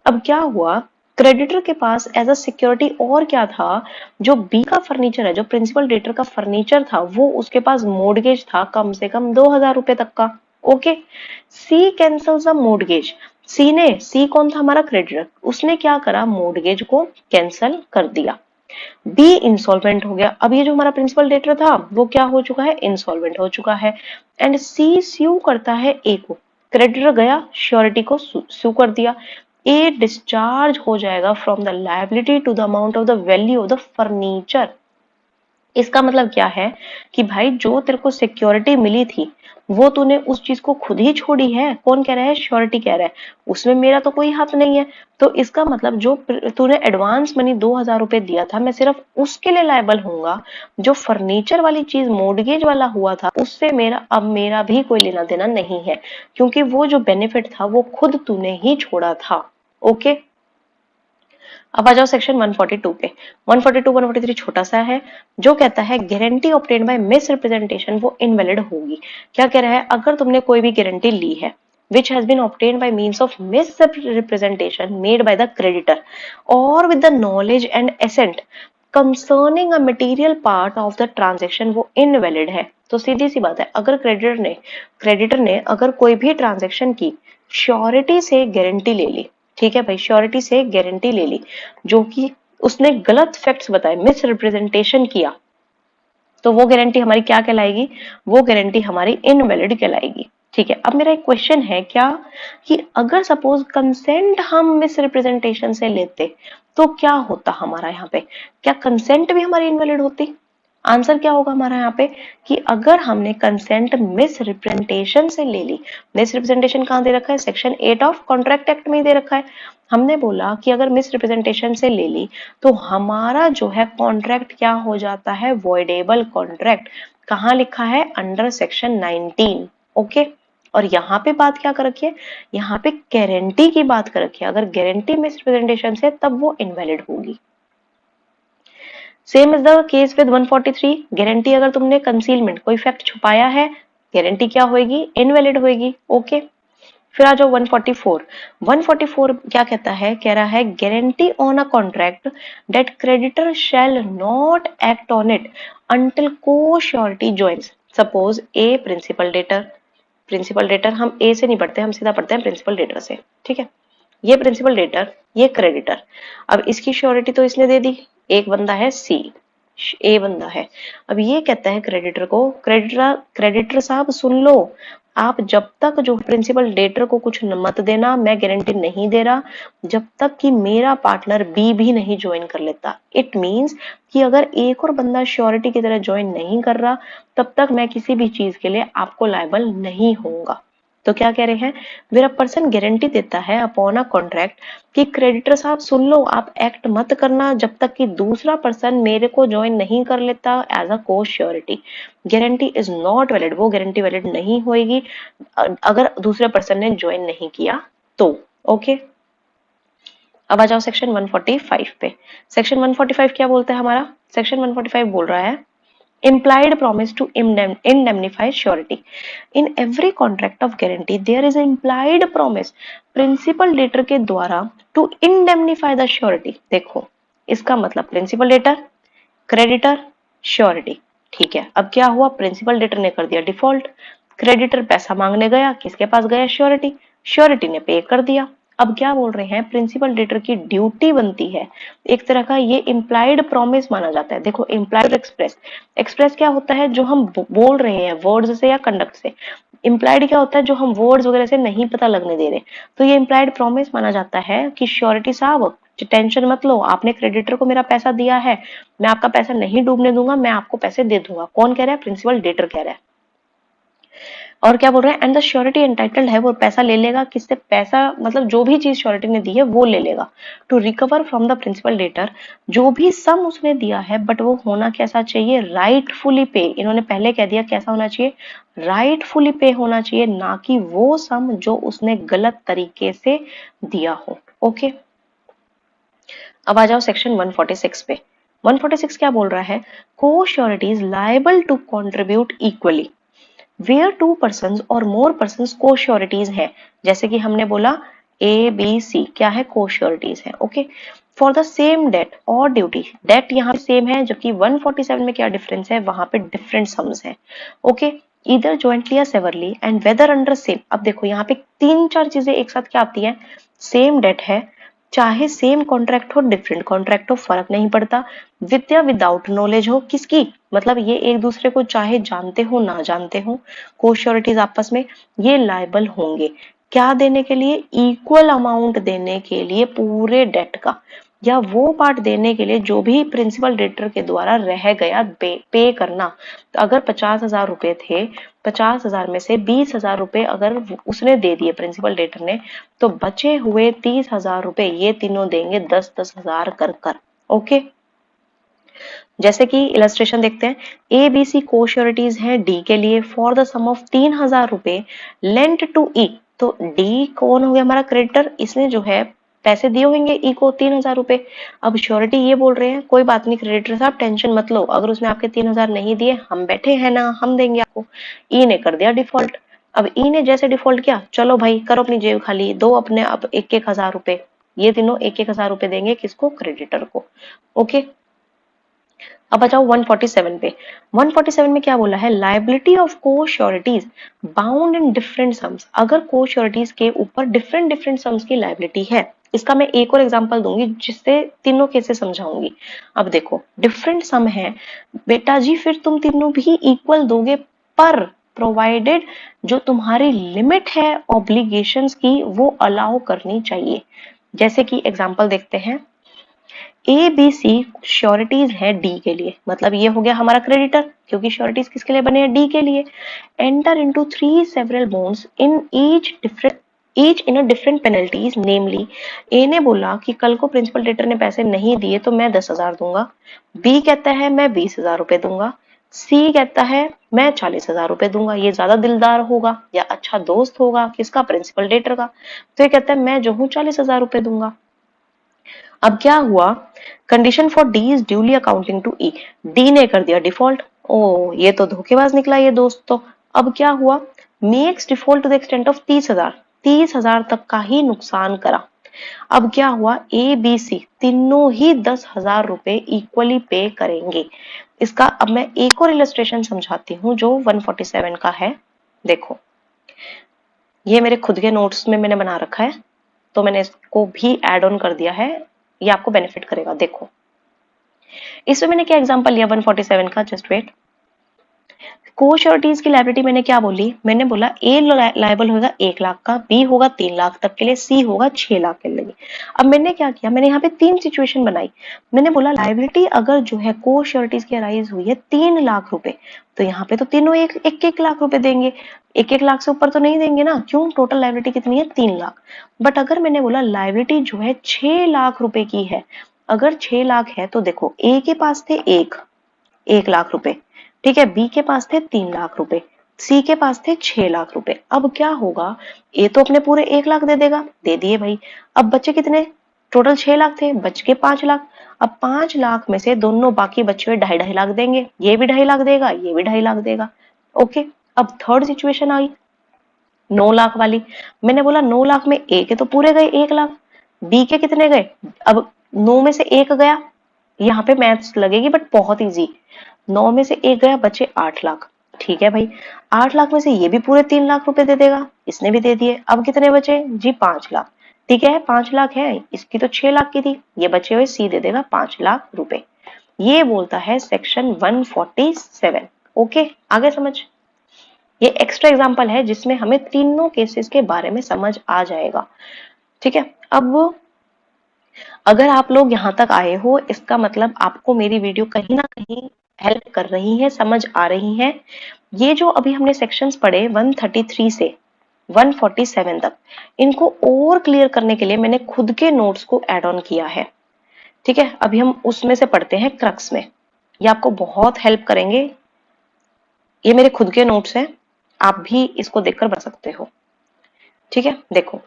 अब क्या हुआ? क्रेडिटर के पास एज अ सिक्योरिटी और क्या था? जो बी का फर्नीचर है, जो प्रिंसिपल डेटर का फर्नीचर था, वो उसके पास मोर्टगेज था कम से कम 2000 रुपए तक का। Okay, C cancels the mortgage. C कौन था हमारा क्रेडिटर, उसने क्या करा, मोर्टगेज को कैंसल कर दिया। बी इंसॉल्वेंट हो गया। अब ये जो हमारा प्रिंसिपल डेटर था वो क्या हो चुका है, इंसॉल्वेंट हो चुका है। एंड सी स्यू करता है ए को, क्रेडिटर गया श्योरिटी को सू कर दिया। ए डिस्चार्ज हो जाएगा from the liability to the amount of the value of the furniture. इसका मतलब क्या है कि भाई जो तेरे को सिक्योरिटी मिली थी वो तूने उस चीज को खुद ही छोड़ी है। कौन कह रहा है, श्योरिटी कह रहा है, उसमें मेरा तो कोई हाथ नहीं है। तो इसका मतलब जो तूने एडवांस मनी 2,000 रुपए दिया था, मैं सिर्फ उसके लिए लायबल हूंगा। जो फर्नीचर वाली चीज मोर्टगेज वाला हुआ था उससे मेरा भी कोई लेना देना नहीं है, क्योंकि वो जो बेनिफिट था वो खुद तूने ही छोड़ा था। ओके, अब आ जाओ सेक्शन 142 पे। 142 143 छोटा सा है, जो कहता है guarantee obtained by miss representation वो इनवैलिड होगी। क्या कह रहा है, अगर तुमने कोई भी गारंटी ली है which has been obtained by means of misrepresentation made by the creditor or with the knowledge and assent concerning a material part of the transaction, वो इनवैलिड है। तो सीधी सी बात है, अगर क्रेडिटर ने अगर कोई भी ट्रांजेक्शन की श्योरिटी से गारंटी ले ली, ठीक है भाई, श्योरिटी से गारंटी ले ली, जो कि उसने गलत फैक्ट्स बताए, मिस रिप्रेजेंटेशन किया, तो वो गारंटी हमारी क्या कहलाएगी, वो गारंटी हमारी इनवैलिड कहलाएगी। ठीक है, अब मेरा एक क्वेश्चन है क्या, कि अगर सपोज कंसेंट हम मिस रिप्रेजेंटेशन से लेते तो क्या होता हमारा यहाँ पे, क्या कंसेंट भी हमारी इनवैलिड होती। आंसर क्या होगा हमारा यहाँ पे, कि अगर हमने कंसेंट मिस रिप्रेजेंटेशन से ले ली, मिस रिप्रेजेंटेशन कहाँ दे रखा है, सेक्शन 8 ऑफ कॉन्ट्रैक्ट एक्ट में ही दे रखा है। हमने बोला कि अगर मिस रिप्रेजेंटेशन से ले ली तो हमारा जो है कॉन्ट्रैक्ट क्या हो जाता है, वॉइडेबल कॉन्ट्रैक्ट। कहाँ लिखा है, अंडर सेक्शन 19। ओके, और यहाँ पे बात क्या कर रखी है, यहाँ पे गारंटी की बात कर रखी है। अगर गारंटी मिस रिप्रेजेंटेशन से तब वो इनवैलिड होगी। Same is the case with 143। Guarantee अगर तुमने कंसीलमेंट कोई फैक्ट छुपाया है, गारंटी क्या होगी, इनवैलिड होगी। ओके, फिर आ जाओ 144। 144 क्या कहता है, कह रहा है guarantee on a contract that creditor shall not act on it until को श्योरिटी ज्वाइंस। सपोज ए प्रिंसिपल डेटर हम ए से नहीं पढ़ते, हम सीधा पढ़ते हैं प्रिंसिपल डेटर से। ठीक है, ये प्रिंसिपल डेटर, ये क्रेडिटर। अब इसकी श्योरिटी तो इसने दे दी, एक बंदा है सी, ए बंदा है। अब ये कहता है क्रेडिटर को, क्रेडिटर साहब सुन लो, आप जब तक जो प्रिंसिपल डेटर को कुछ मत देना, मैं गारंटी नहीं दे रहा जब तक कि मेरा पार्टनर बी भी नहीं ज्वाइन कर लेता। इट मींस कि अगर एक और बंदा श्योरिटी की तरह ज्वाइन नहीं कर रहा तब तक मैं किसी भी चीज के लिए आपको लायबल नहीं होऊंगा। तो क्या कह रहे हैं, मेरा पर्सन गारंटी देता है अपॉन अ कॉन्ट्रैक्ट कि क्रेडिटर साहब सुन लो, आप एक्ट मत करना जब तक कि दूसरा पर्सन मेरे को ज्वाइन नहीं कर लेता एज अ को surety. Guarantee is not valid, वो गारंटी वैलिड नहीं होगी अगर दूसरे पर्सन ने ज्वाइन नहीं किया तो। ओके, अब आ जाओ सेक्शन 145 पे। सेक्शन 145 क्या बोलता है हमारा, सेक्शन 145 बोल रहा है implied promise to indemnify surety. In every contract of guarantee there is an implied promise principal debtor के द्वारा to indemnify the surety। देखो इसका मतलब प्रिंसिपल डेटर, क्रेडिटर, श्योरिटी। ठीक है, अब क्या हुआ, प्रिंसिपल डेटर ने कर दिया डिफॉल्ट, क्रेडिटर पैसा मांगने गया, किसके पास गया, श्योरिटी ने पे कर दिया। अब क्या बोल रहे हैं, प्रिंसिपल डेटर की ड्यूटी बनती है, एक तरह का ये इम्प्लाइड प्रॉमिस माना जाता है। देखो इम्प्लाइड एक्सप्रेस क्या होता है, जो हम बोल रहे हैं वर्ड्स से या कंडक्ट से। इम्प्लाइड क्या होता है, जो हम वर्ड्स वगैरह से नहीं पता लगने दे रहे। तो ये इम्प्लाइड प्रॉमिस माना जाता है कि श्योरिटी साहब टेंशन मत लो, आपने क्रेडिटर को मेरा पैसा दिया है, मैं आपका पैसा नहीं डूबने दूंगा, मैं आपको पैसे दे दूंगा। कौन कह रहा है, प्रिंसिपल डेटर कह रहा है। और क्या बोल रहे हैं, एंड द श्योरिटी एंटाइटल्ड है, वो पैसा ले लेगा, किससे, पैसा मतलब जो भी चीज श्योरिटी ने दी है वो ले लेगा, to recover from the principal debtor, जो भी सम उसने दिया है, बट वो होना कैसा चाहिए, राइटफुली पे। इन्होंने पहले कह दिया कैसा होना चाहिए, राइटफुली पे होना चाहिए, ना कि वो सम जो उसने गलत तरीके से दिया हो। ओके, अब आ जाओ सेक्शन 146 पे। 146 क्या बोल रहा है, को surety is liable to contribute equally where two person और मोर पर्सन को श्योरिटीज है। जैसे कि हमने बोला ए बी सी क्या है, को श्योरिटीज है। Okay, for the same debt और ड्यूटी, डेट यहाँ पे सेम है, जबकि 147 में क्या डिफरेंस है, वहां पे डिफरेंट सम्स है। ओके, ईदर ज्वाइंटली या severally and whether under same. अब देखो यहाँ पे 3-4 चीजें एक साथ क्या आती है, सेम डेट है, चाहे सेम कॉन्ट्रैक्ट हो डिफरेंट कॉन्ट्रैक्ट हो फर्क नहीं पड़ता, विद या विदाउट नॉलेज हो किसकी, मतलब ये एक दूसरे को चाहे जानते हो ना जानते हो, को श्योरिटीज आपस में, ये लायबल होंगे क्या देने के लिए, इक्वल अमाउंट देने के लिए पूरे डेट का, या वो पार्ट देने के लिए जो भी प्रिंसिपल डेटर के द्वारा रह गया पे करना। तो अगर 50,000 रुपए थे, 50,000 में से 20,000 रुपए अगर उसने दे दिए प्रिंसिपल डेटर ने, तो बचे हुए 30,000 रुपए ये तीनों देंगे 10-10,000 कर। ओके, जैसे कि इलस्ट्रेशन देखते हैं, ए बी सी को श्योरिटीज है डी के लिए फॉर द सम ऑफ 3,000 रुपए लेंट टू ई। तो डी कौन हो गया हमारा क्रेडिटर, इसने जो है पैसे दिए होंगे ई को 3,000 रुपए। अब श्योरिटी ये बोल रहे हैं कोई बात नहीं क्रेडिटर साहब टेंशन मत लो, अगर उसने आपके 3,000 नहीं दिए हम बैठे हैं ना, हम देंगे आपको। ई ने कर दिया डिफॉल्ट। अब ई ने जैसे डिफॉल्ट किया, चलो भाई करो अपनी जेब खाली, दो अपने अब 1-1 हजार रुपए, ये तीनों 1-1 हजार रुपए देंगे किसको, क्रेडिटर को। ओके, अब बचाओ 147 पे। 147 में क्या बोला है, लाइबिलिटी ऑफ को sureties bound in different sums. अगर को श्योरिटीज के ऊपर डिफरेंट डिफरेंट सम्स की लाइबिलिटी है, इसका मैं एक और एग्जांपल दूंगी जिससे तीनों केसेस समझाऊंगी। अब देखो डिफरेंट सम है बेटा जी, फिर तुम तीनों भी इक्वल दोगे, पर प्रोवाइडेड जो तुम्हारी लिमिट है ऑब्लिगेशंस की वो अलाउ करनी चाहिए। जैसे कि एग्जांपल देखते हैं, ए बी सी श्योरिटीज है डी के लिए, मतलब ये हो गया हमारा क्रेडिटर क्योंकि श्योरिटीज किसके लिए बने हैं, डी के लिए। Enter into 3 several bonds in each in a different penalties, namely A ने बोला कि कल को प्रिंसिपल डेटर ने पैसे नहीं दिए तो मैं 10,000 दूंगा, बी कहता है मैं 20,000 रुपए दूंगा, सी कहता है मैं 40,000 रुपए दूंगा। ये ज्यादा दिलदार होगा या अच्छा दोस्त होगा किसका, प्रिंसिपल डेटर का, तो ये कहता है मैं जो हूं 40,000 रुपए दूंगा। अब क्या हुआ, condition for D is duly accounting to E, D ने कर दिया डिफॉल्ट। ओ ये तो धोखेबाज निकला ये दोस्त तो। अब क्या हुआ, makes default to the extent of 30,000, 30,000 तक का ही नुकसान करा। अब क्या हुआ, ए बी सी तीनों ही 10,000 रुपए इक्वली पे करेंगे। इसका अब मैं एक और इलस्ट्रेशन समझाती हूँ जो 147 का है। देखो ये मेरे खुद के नोट्स में मैंने बना रखा है, तो मैंने इसको भी ऐड ऑन कर दिया है, ये आपको बेनिफिट करेगा। देखो इसमें मैंने क्या एग्जांपल लिया 147 का, जस्ट वेट। को श्योरिटीज की लायबिलिटी मैंने क्या बोली, मैंने बोला ए लायबल होगा 1 लाख का, बी होगा 3 लाख तक के लिए, सी होगा 6 लाख के लिए। अब मैंने क्या किया, मैंने यहाँ पे 3 सिचुएशन बनाई। मैंने बोला लायबिलिटी अगर जो है को श्योरिटीज की अराइज हुई है 3 लाख रुपए, तो यहाँ पे तो तीनों 1-1 लाख रुपए देंगे, 1-1 लाख से ऊपर तो नहीं देंगे ना, क्यों, टोटल लायबिलिटी कितनी है 3 लाख। बट अगर मैंने बोला लायबिलिटी जो है 6 लाख रुपए की है, अगर 6 लाख है तो देखो ए के पास थे 1 लाख रुपए, ठीक है, बी के पास थे 3 लाख रुपए, सी के पास थे 6 लाख रुपए। अब क्या होगा, ए तो अपने पूरे 1 लाख दे देगा, दे दिए भाई। अब बचे कितने, टोटल 6 लाख थे, बच के 5 लाख। अब 5 लाख में से दोनों बाकी बचे हुए 2.5 लाख देंगे, ये भी 2.5 लाख देगा, ये भी 2.5 लाख देगा। ओके, अब थर्ड सिचुएशन आई 9 लाख वाली। मैंने बोला 9 लाख में ए के तो पूरे गए 1 लाख, बी के कितने गए, अब 9 में से 1 गया, यहाँ पे मैथ्स लगेगी बट बहुत इजी, 9 में से 1 गया, बचे 8 लाख। ठीक है भाई, 8 लाख में से ये भी पूरे 3 लाख रुपए दे देगा, इसने भी दे दिए। अब कितने बचे जी, 5 लाख। ठीक है 5 लाख है, इसकी तो 6 लाख की थी, ये बचे हुए सी दे देगा 5 लाख रुपए। ये बोलता है सेक्शन 147। ओके, आगे समझ। ये एक्स्ट्रा एग्जांपल है जिसमें हमें तीनों केसेस के बारे में समझ आ जाएगा। ठीक है, अब अगर आप लोग यहाँ तक आए हो, इसका मतलब आपको मेरी वीडियो कहीं ना कहीं हेल्प कर रही है, समझ आ रही है। ये जो अभी हमने सेक्शंस पढ़े 133 से 147 तक, इनको और क्लियर करने के लिए मैंने खुद के नोट्स को ऐड ऑन किया है। ठीक है, अभी हम उसमें से पढ़ते हैं क्रक्स में, ये आपको बहुत हेल्प करेंगे। ये मेरे खुद के नोट्स हैं, आप भी इसको देखकर बना सकते हो। ठीक है, देखो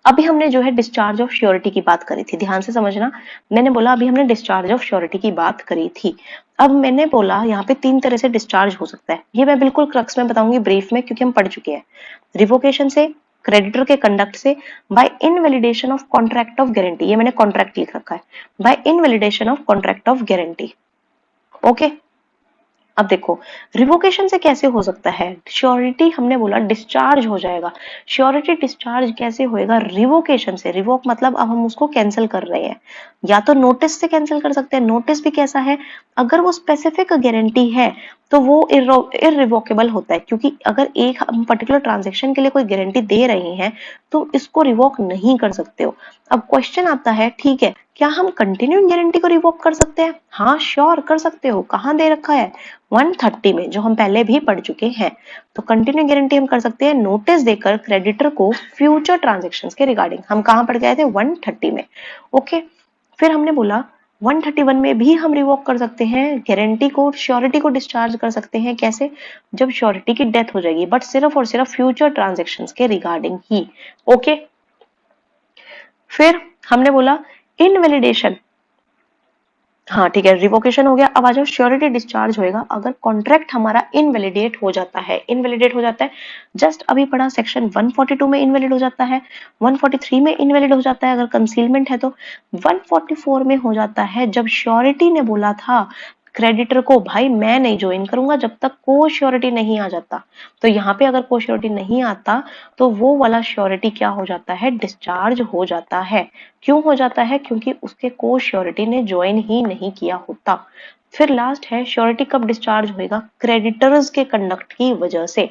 अभी हमने जो है डिस्चार्ज ऑफ श्योरिटी की बात करी थी, ध्यान से समझना। मैंने बोला अभी हमने डिस्चार्ज ऑफ श्योरिटी की बात करी थी। अब मैंने बोला यहाँ पे 3 तरह से डिस्चार्ज हो सकता है, ये मैं बिल्कुल क्रक्स में बताऊंगी ब्रीफ में क्योंकि हम पढ़ चुके हैं। रिवोकेशन से, क्रेडिटर के कंडक्ट से, by invalidation of contract of guarantee, ये मैंने कॉन्ट्रैक्ट लिख रखा है, by invalidation of contract of guarantee. Okay, अब देखो रिवोकेशन से कैसे हो सकता है, श्योरिटी हमने बोला डिस्चार्ज हो जाएगा, श्योरिटी डिस्चार्ज कैसे होएगा, रिवोकेशन से। रिवोक मतलब अब हम उसको कैंसिल कर रहे हैं, या तो नोटिस से कैंसिल कर सकते हैं। नोटिस भी कैसा है, अगर वो स्पेसिफिक गारंटी है तो वो इररिवोकेबल होता है, क्योंकि अगर एक हम पर्टिकुलर ट्रांजेक्शन के लिए कोई गारंटी दे रहे हैं तो इसको रिवोक नहीं कर सकते हो। अब क्वेश्चन आता है, ठीक है क्या हम कंटिन्यूइंग गारंटी को रिवोक कर सकते हैं? हाँ श्योर कर सकते हो। कहाँ दे रखा है? 130 में, जो हम पहले भी पढ़ चुके हैं। तो कंटिन्यू गारंटी हम कर सकते हैं नोटिस देकर क्रेडिटर को फ्यूचर ट्रांजैक्शंस के रिगार्डिंग। हम कहां पढ़ गए थे? 130 में। ओके, फिर हमने बोला 131 में भी हम रिवोक कर सकते हैं गारंटी को, श्योरिटी को डिस्चार्ज कर सकते हैं। कैसे? जब श्योरिटी की डेथ हो जाएगी, बट सिर्फ और सिर्फ फ्यूचर ट्रांजैक्शंस के रिगार्डिंग ही। ओके, फिर हमने बोला इनवैलिडेशन। हाँ ठीक है, रिवोकेशन हो गया। अब आ जाओ श्योरिटी डिस्चार्ज होएगा अगर कॉन्ट्रैक्ट हमारा इनवैलिडेट हो जाता है। इनवैलिडेट हो जाता है, जस्ट अभी पढ़ा सेक्शन 142 में इनवैलिड हो जाता है, 143 में इनवैलिड हो जाता है अगर कंसीलमेंट है तो, 144 में हो जाता है जब श्योरिटी ने बोला था क्रेडिटर को भाई मैं नहीं ज्वाइन करूंगा जब तक को श्योरिटी नहीं आ जाता। तो यहाँ पे अगर को श्योरिटी नहीं आता तो वो वाला श्योरिटी क्या हो जाता है? डिस्चार्ज हो जाता है। क्यों हो जाता है? क्योंकि उसके को श्योरिटी ने ज्वाइन ही नहीं किया होता। फिर लास्ट है श्योरिटी कब डिस्चार्ज होएगा? क्रेडिटर्स के कंडक्ट की वजह से।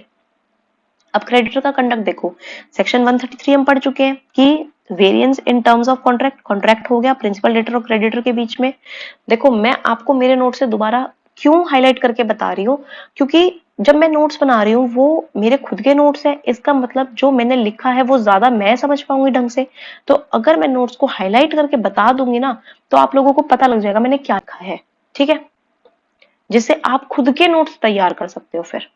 अब क्रेडिटर का कंडक्ट देखो, सेक्शन 133 हम पढ़ चुके हैं कि variance in terms of contract, contract हो गया प्रिंसिपल डेटर और क्रेडिटर के बीच में। देखो मैं आपको मेरे नोट से दोबारा क्यों हाईलाइट करके बता रही हूँ, क्योंकि जब मैं नोट्स बना रही हूँ वो मेरे खुद के नोट्स है, इसका मतलब जो मैंने लिखा है वो ज्यादा मैं समझ पाऊंगी ढंग से। तो अगर मैं नोट्स को हाईलाइट करके बता दूंगी ना तो आप लोगों को पता लग जाएगा मैंने क्या लिखा है, ठीक है, जिससे आप खुद के नोट्स तैयार कर सकते हो। फिर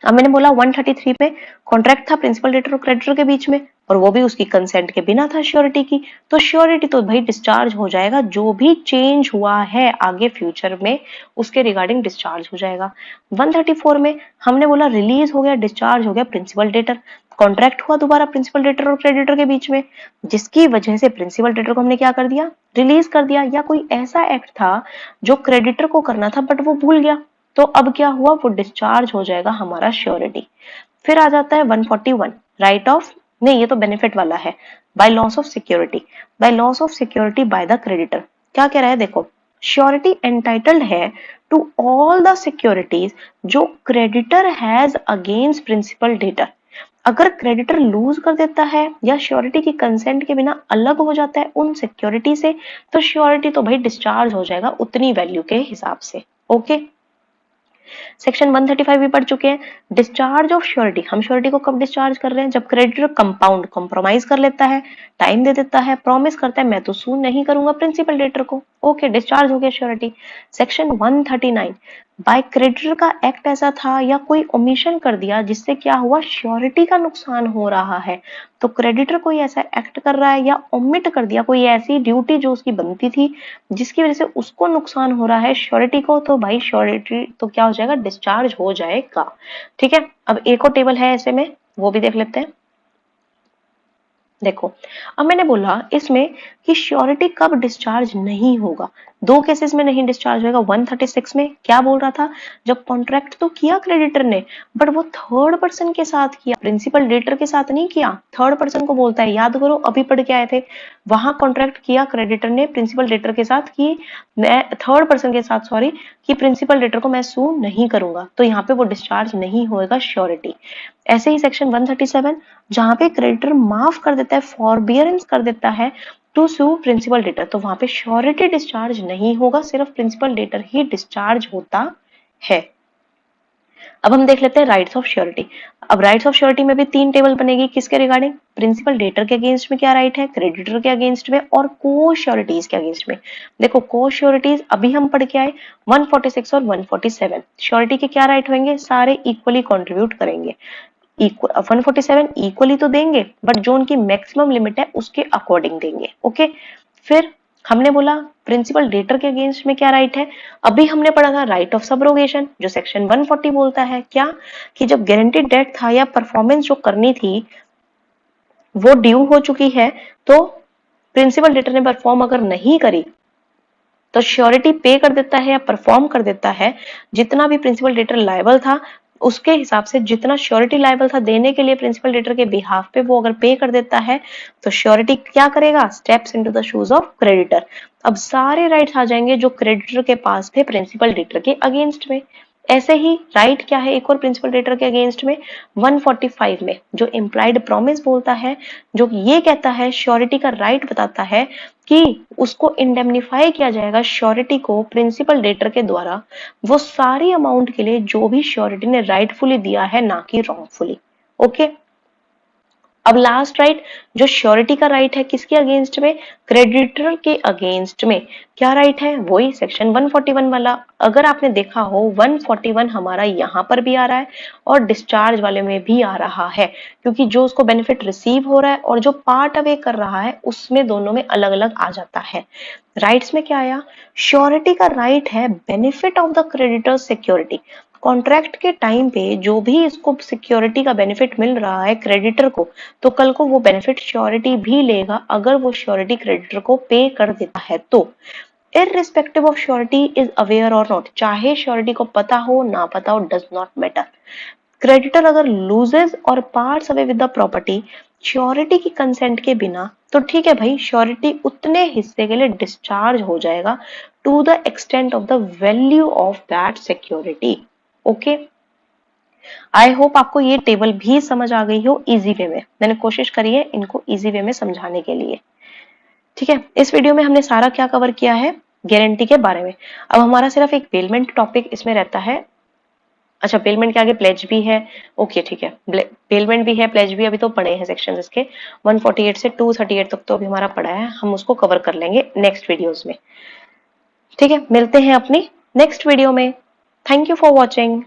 अब मैंने बोला 133 पे कॉन्ट्रैक्ट था प्रिंसिपल डेटर और क्रेडिटर के बीच में, और वो भी उसकी कंसेंट के बिना था श्योरिटी की। तो श्योरिटी तो भाई डिस्चार्ज हो जाएगा, जो भी चेंज हुआ है आगे फ्यूचर में उसके रिगार्डिंग डिस्चार्ज हो जाएगा। 134 में हमने बोला रिलीज हो गया, डिस्चार्ज हो गया प्रिंसिपल डेटर, कॉन्ट्रैक्ट हुआ दोबारा प्रिंसिपल डेटर और क्रेडिटर के बीच में, जिसकी वजह से प्रिंसिपल डेटर को हमने क्या कर दिया? रिलीज कर दिया। या कोई ऐसा एक्ट था जो क्रेडिटर को करना था बट वो भूल गया, तो अब क्या हुआ? वो डिस्चार्ज हो जाएगा हमारा श्योरिटी। फिर आ जाता है 141 राइट ऑफ, नहीं ये तो बेनिफिट वाला है, by loss of security. By loss of security by the creditor क्या कह रहा है? देखो श्योरिटी एंटाइटल्ड है टू ऑल द सिक्योरिटीज जो creditor has against principal debtor. अगर क्रेडिटर लूज कर देता है या श्योरिटी की कंसेंट के बिना अलग हो जाता है उन सिक्योरिटी से, तो श्योरिटी तो भाई डिस्चार्ज हो जाएगा उतनी वैल्यू के हिसाब से। ओके, सेक्शन 135 भी पढ़ चुके हैं। डिस्चार्ज ऑफ श्योरिटी, हम श्योरिटी को कब डिस्चार्ज कर रहे हैं? जब क्रेडिटर कंपाउंड कॉम्प्रोमाइज कर लेता है, टाइम दे देता है, प्रॉमिस करता है मैं तो सून नहीं करूंगा प्रिंसिपल डेटर को। ओके, डिस्चार्ज हो गया श्योरिटी। सेक्शन 139 बाय क्रेडिटर का एक्ट ऐसा था या कोई ओमिशन कर दिया जिससे क्या हुआ? श्योरिटी का नुकसान हो रहा है। तो क्रेडिटर कोई ऐसा एक्ट कर रहा है या ओमिट कर दिया कोई ऐसी ड्यूटी जो उसकी बनती थी जिसकी वजह से उसको नुकसान हो रहा है श्योरिटी को, तो भाई श्योरिटी तो क्या हो जाएगा? डिस्चार्ज हो जाएगा। ठीक है, अब एक और टेबल है ऐसे में, वो भी देख लेते हैं। देखो अब मैंने बोला इसमें कि श्योरिटी कब डिस्चार्ज नहीं होगा। दो केसेस में नहीं डिस्चार्ज होगा। 136 में क्या बोल रहा था? जब कॉन्ट्रैक्ट तो किया क्रेडिटर ने बट वो थर्ड पर्सन के साथ किया, प्रिंसिपल डेटर के साथ नहीं किया, थर्ड पर्सन को बोलता है। याद करो अभी पढ़ के आए थे, वहां कॉन्ट्रैक्ट किया क्रेडिटर ने प्रिंसिपल डेटर के साथ की, मैं थर्ड पर्सन के साथ सॉरी, कि प्रिंसिपल डेटर को मैं सू नहीं करूंगा, तो यहाँ पे वो डिस्चार्ज नहीं होएगा श्योरिटी। ऐसे ही सेक्शन 137 जहां पे क्रेडिटर माफ कर देता है, फॉरबियरेंस कर देता है टू सू प्रिंसिपल डेटर, तो वहां पे श्योरिटी डिस्चार्ज नहीं होगा, सिर्फ प्रिंसिपल डेटर ही डिस्चार्ज होता है। अब हम देख लेते हैं राइट्स ऑफ श्योरिटी। अब राइट्स ऑफ श्योरिटी में भी तीन टेबल बनेगी, किसके रिगार्डिंग? प्रिंसिपल डेटर के अगेंस्ट में क्या राइट है, क्रेडिटर के अगेंस्ट में, और को श्योरिटीज के अगेंस्ट में। देखो को श्योरिटीज अभी हम पढ़ के आए 146 और 147, श्योरिटी के क्या राइट होंगे? सारे इक्वली कॉन्ट्रीब्यूट करेंगे। 147 इक्वली तो देंगे बट जो उनकी मैक्सिमम लिमिट है उसके अकॉर्डिंग देंगे। ओके, फिर हमने बोला प्रिंसिपल डेटर के अगेंस्ट में क्या राइट है? अभी हमने पढ़ा था राइट ऑफ सबरोगेशन, जो सेक्शन 140 बोलता है क्या, कि जब गारंटीड डेट था या परफॉर्मेंस जो करनी थी वो ड्यू हो चुकी है, तो प्रिंसिपल डेटर ने परफॉर्म अगर नहीं करी तो श्योरिटी पे कर देता है या परफॉर्म कर देता है, जितना भी प्रिंसिपल डेटर लायबल था उसके हिसाब से जितना श्योरिटी लायबल था देने के लिए प्रिंसिपल डेटर के बिहाफ पे, वो अगर पे कर देता है तो श्योरिटी क्या करेगा, steps into the shoes of creditor. अब सारे राइट्स आ जाएंगे जो क्रेडिटर के पास थे प्रिंसिपल डेटर के अगेंस्ट में। ऐसे ही राइट क्या है एक और प्रिंसिपल डेटर के अगेंस्ट में, 145 में जो इम्प्लाइड प्रॉमिस बोलता है, जो ये कहता है श्योरिटी का राइट बताता है कि उसको इंडेमनिफाई किया जाएगा श्योरिटी को प्रिंसिपल डेटर के द्वारा वो सारी अमाउंट के लिए जो भी श्योरिटी ने राइटफुली दिया है, ना कि रॉन्गफुली। ओके, अब लास्ट राइट जो श्योरिटी का राइट है किसके अगेंस्ट में, क्रेडिटर के अगेंस्ट में। क्या राइट है, वही सेक्शन 141 वाला। अगर आपने देखा हो 141 हमारा यहाँ पर भी आ रहा है और डिस्चार्ज वाले में भी आ रहा है, क्योंकि जो उसको बेनिफिट रिसीव हो रहा है और जो पार्ट अवे कर रहा है उसमें दोनों में अलग अलग आ जाता है। राइट्स में क्या आया, श्योरिटी का राइट है benefit of the creditor security. Contract के टाइम पे जो भी इसको सिक्योरिटी का बेनिफिट मिल रहा है क्रेडिटर को, तो कल को वो बेनिफिट श्योरिटी भी लेगा अगर वो श्योरिटी क्रेडिटर को पे कर देता है तो। Irrespective of surety is aware और नॉट, चाहे श्योरिटी को पता हो ना पता हो, डज नॉट मैटर। क्रेडिटर अगर लूजेस और parts away with the property surety की कंसेंट के बिना, तो ठीक है भाई, श्योरिटी उतने हिस्से के लिए डिस्चार्ज हो जाएगा to the extent of the value of that security. Okay, I hope आपको ये टेबल भी समझ आ गई हो इजी वे में। मैंने कोशिश करी है इनको इजी वे में समझाने के लिए। ठीक है, इस वीडियो में हमने सारा क्या कवर किया है, गारंटी के बारे में। अब हमारा सिर्फ एक पेलमेंट टॉपिक इसमें रहता है। अच्छा, पेलमेंट के आगे प्लेज भी है। ओके ठीक है, पेलमेंट भी है, प्लेज भी अभी तो पड़े हैं सेक्शन इसके 148 से 238 तक तो अभी हमारा पड़ा है, हम उसको कवर कर लेंगे नेक्स्ट वीडियोस में। ठीक है, मिलते हैं अपनी नेक्स्ट वीडियो में। Thank you for watching.